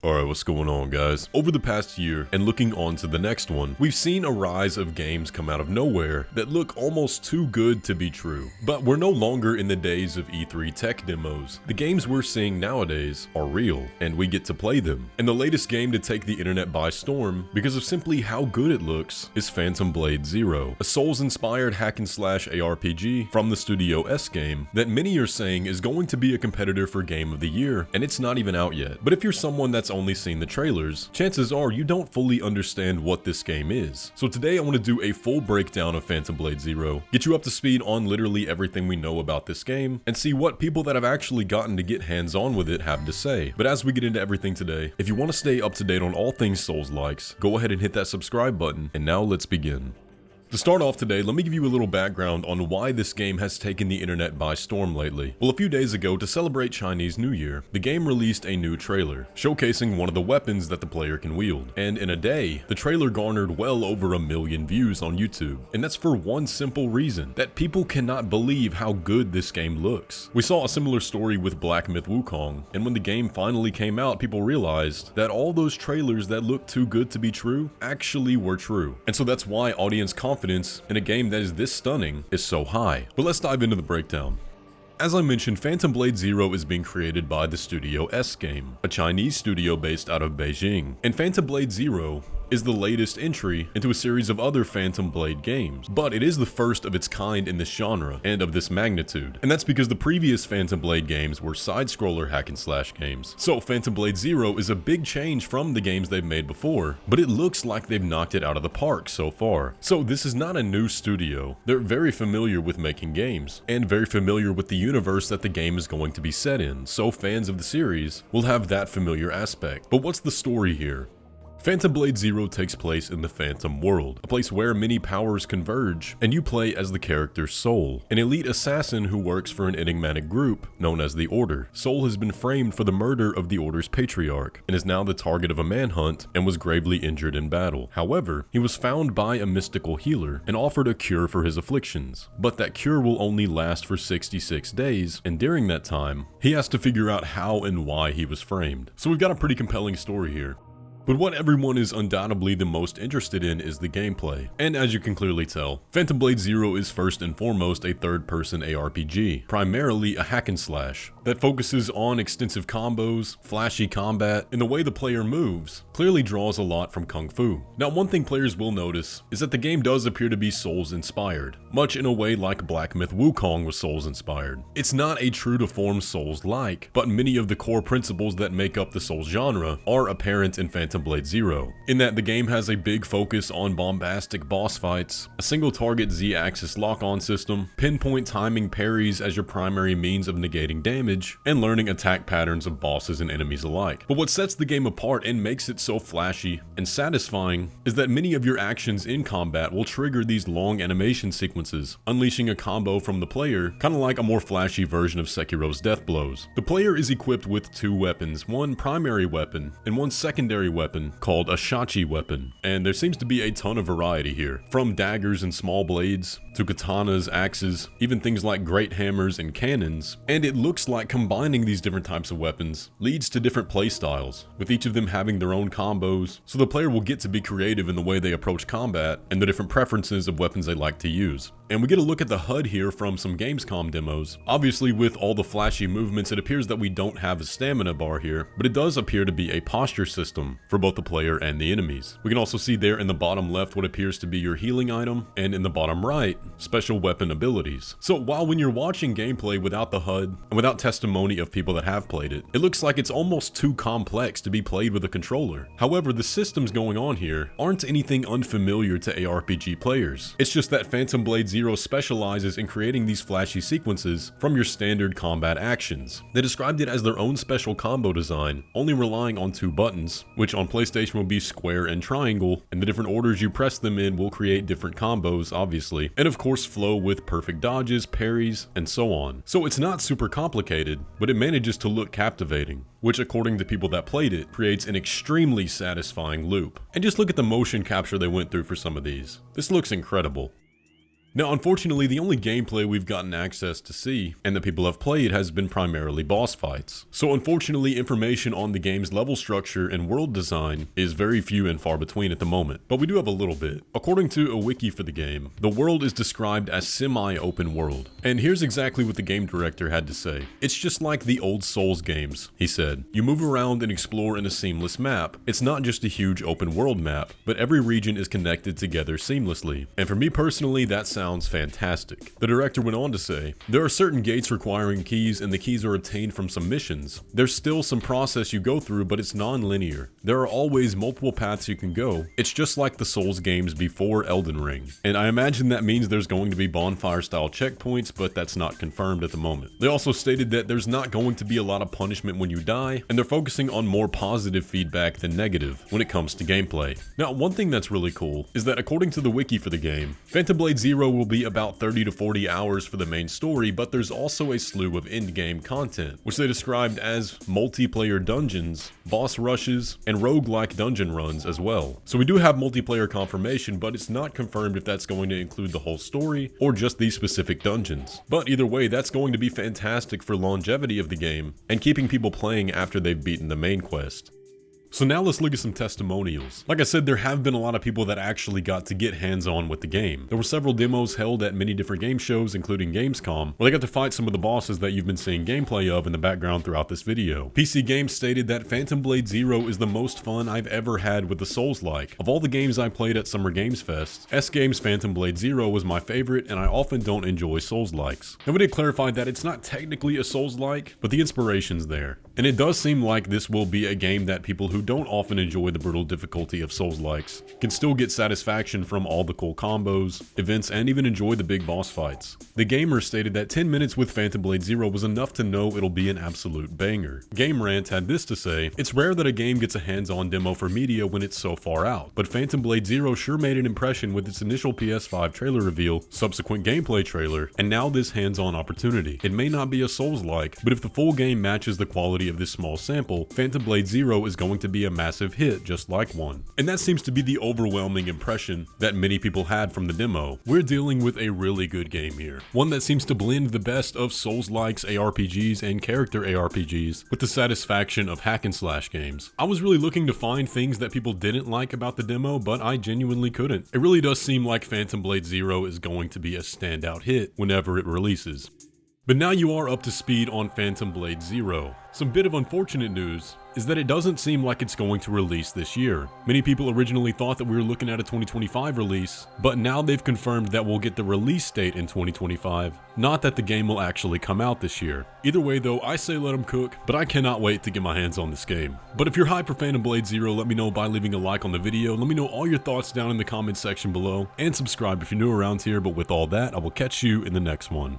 Alright, what's going on, guys? Over the past year, and looking on to the next one, we've seen a rise of games come out of nowhere that look almost too good to be true. But we're no longer in the days of E3 tech demos. The games we're seeing nowadays are real, and we get to play them. And the latest game to take the internet by storm, because of simply how good it looks, is Phantom Blade Zero, a Souls-inspired hack-and-slash ARPG from the Studio S game that many are saying is going to be a competitor for Game of the Year, and it's not even out yet. But if you're someone that's only seen the trailers, chances are you don't fully understand what this game is. So today I want to do a full breakdown of Phantom Blade Zero, get you up to speed on literally everything we know about this game, and see what people that have actually gotten to get hands-on with it have to say. But as we get into everything today, if you want to stay up to date on all things Souls-likes, go ahead and hit that subscribe button, and now let's begin. To start off today, let me give you a little background on why this game has taken the internet by storm lately. Well, a few days ago, to celebrate Chinese New Year, the game released a new trailer, showcasing one of the weapons that the player can wield. And in a day, the trailer garnered well over 1 million views on YouTube. And that's for one simple reason, that people cannot believe how good this game looks. We saw a similar story with Black Myth Wukong, and when the game finally came out, people realized that all those trailers that looked too good to be true actually were true. And so that's why audience confidence in a game that is this stunning is so high. But let's dive into the breakdown. As I mentioned, Phantom Blade Zero is being created by the Studio S game, a Chinese studio based out of Beijing. And Phantom Blade Zero is the latest entry into a series of other Phantom Blade games, but it is the first of its kind in this genre and of this magnitude. And that's because the previous Phantom Blade games were side-scroller hack-and-slash games. So Phantom Blade Zero is a big change from the games they've made before, but it looks like they've knocked it out of the park so far. So this is not a new studio. They're very familiar with making games, and very familiar with the universe that the game is going to be set in, so fans of the series will have that familiar aspect. But what's the story here? Phantom Blade Zero takes place in the Phantom World, a place where many powers converge, and you play as the character Soul, an elite assassin who works for an enigmatic group known as the Order. Soul has been framed for the murder of the Order's patriarch, and is now the target of a manhunt and was gravely injured in battle. However, he was found by a mystical healer and offered a cure for his afflictions, but that cure will only last for 66 days, and during that time, he has to figure out how and why he was framed. So we've got a pretty compelling story here. But what everyone is undoubtedly the most interested in is the gameplay. And as you can clearly tell, Phantom Blade Zero is first and foremost a third-person ARPG, primarily a hack-and-slash, that focuses on extensive combos, flashy combat, and the way the player moves clearly draws a lot from Kung Fu. Now, one thing players will notice is that the game does appear to be Souls-inspired, much in a way like Black Myth Wukong was Souls-inspired. It's not a true-to-form Souls-like, but many of the core principles that make up the Souls genre are apparent in Phantom Blade Zero, in that the game has a big focus on bombastic boss fights, a single target Z-axis lock-on system, pinpoint timing parries as your primary means of negating damage, and learning attack patterns of bosses and enemies alike. But what sets the game apart and makes it so flashy and satisfying is that many of your actions in combat will trigger these long animation sequences, unleashing a combo from the player, kind of like a more flashy version of Sekiro's death blows. The player is equipped with 2 weapons, one primary weapon and one secondary weapon called a shachi weapon, and there seems to be a ton of variety here, from daggers and small blades to katanas, axes, even things like great hammers and cannons, and it looks like combining these different types of weapons leads to different playstyles, with each of them having their own combos, so the player will get to be creative in the way they approach combat and the different preferences of weapons they like to use. And we get a look at the HUD here from some Gamescom demos. Obviously, with all the flashy movements, it appears that we don't have a stamina bar here, but it does appear to be a posture system for both the player and the enemies. We can also see there in the bottom left what appears to be your healing item, and in the bottom right, special weapon abilities. So while when you're watching gameplay without the HUD, and without testimony of people that have played it, it looks like it's almost too complex to be played with a controller. However, the systems going on here aren't anything unfamiliar to ARPG players. It's just that Phantom Blade Zero specializes in creating these flashy sequences from your standard combat actions. They described it as their own special combo design, only relying on 2 buttons, which on PlayStation will be square and triangle, and the different orders you press them in will create different combos, obviously, and of course flow with perfect dodges, parries, and so on. So it's not super complicated, but it manages to look captivating, which according to people that played it, creates an extremely satisfying loop. And just look at the motion capture they went through for some of these. This looks incredible. Now, unfortunately, the only gameplay we've gotten access to see, and that people have played, has been primarily boss fights. So unfortunately, information on the game's level structure and world design is very few and far between at the moment, but we do have a little bit. According to a wiki for the game, the world is described as semi-open world. And here's exactly what the game director had to say. "It's just like the old Souls games," he said. "You move around and explore in a seamless map. It's not just a huge open world map, but every region is connected together seamlessly. And for me personally, that sounds fantastic." The director went on to say, "There are certain gates requiring keys, and the keys are obtained from some missions. There's still some process you go through, but it's non-linear. There are always multiple paths you can go. It's just like the Souls games before Elden Ring." And I imagine that means there's going to be bonfire-style checkpoints, but that's not confirmed at the moment. They also stated that there's not going to be a lot of punishment when you die, and they're focusing on more positive feedback than negative when it comes to gameplay. Now, one thing that's really cool is that according to the wiki for the game, Phantom Blade Zero will be about 30 to 40 hours for the main story, but there's also a slew of in-game content, which they described as multiplayer dungeons, boss rushes, and roguelike dungeon runs as well. So we do have multiplayer confirmation, but it's not confirmed if that's going to include the whole story or just these specific dungeons. But either way, that's going to be fantastic for longevity of the game and keeping people playing after they've beaten the main quest. So now let's look at some testimonials. Like I said, there have been a lot of people that actually got to get hands-on with the game. There were several demos held at many different game shows, including Gamescom, where they got to fight some of the bosses that you've been seeing gameplay of in the background throughout this video. PC Games stated that Phantom Blade Zero is the most fun I've ever had with the Souls-like. Of all the games I played at Summer Games Fest, S-Games Phantom Blade Zero was my favorite, and I often don't enjoy Souls-likes. And we did clarify that it's not technically a Souls-like, but the inspiration's there. And it does seem like this will be a game that people who don't often enjoy the brutal difficulty of Souls-likes can still get satisfaction from all the cool combos, events, and even enjoy the big boss fights. The gamer stated that 10 minutes with Phantom Blade Zero was enough to know it'll be an absolute banger. Game Rant had this to say, "It's rare that a game gets a hands-on demo for media when it's so far out, but Phantom Blade Zero sure made an impression with its initial PS5 trailer reveal, subsequent gameplay trailer, and now this hands-on opportunity. It may not be a Souls-like, but if the full game matches the quality of this small sample, Phantom Blade Zero is going to be a massive hit just like one." And that seems to be the overwhelming impression that many people had from the demo. We're dealing with a really good game here. One that seems to blend the best of Souls-likes, ARPGs, and character ARPGs with the satisfaction of hack and slash games. I was really looking to find things that people didn't like about the demo, but I genuinely couldn't. It really does seem like Phantom Blade Zero is going to be a standout hit whenever it releases. But now you are up to speed on Phantom Blade Zero. Some bit of unfortunate news is that it doesn't seem like it's going to release this year. Many people originally thought that we were looking at a 2025 release, but now they've confirmed that we'll get the release date in 2025, not that the game will actually come out this year. Either way though, I say let them cook, but I cannot wait to get my hands on this game. But if you're hyped for Phantom Blade Zero, let me know by leaving a like on the video, let me know all your thoughts down in the comments section below, and subscribe if you're new around here. But with all that, I will catch you in the next one.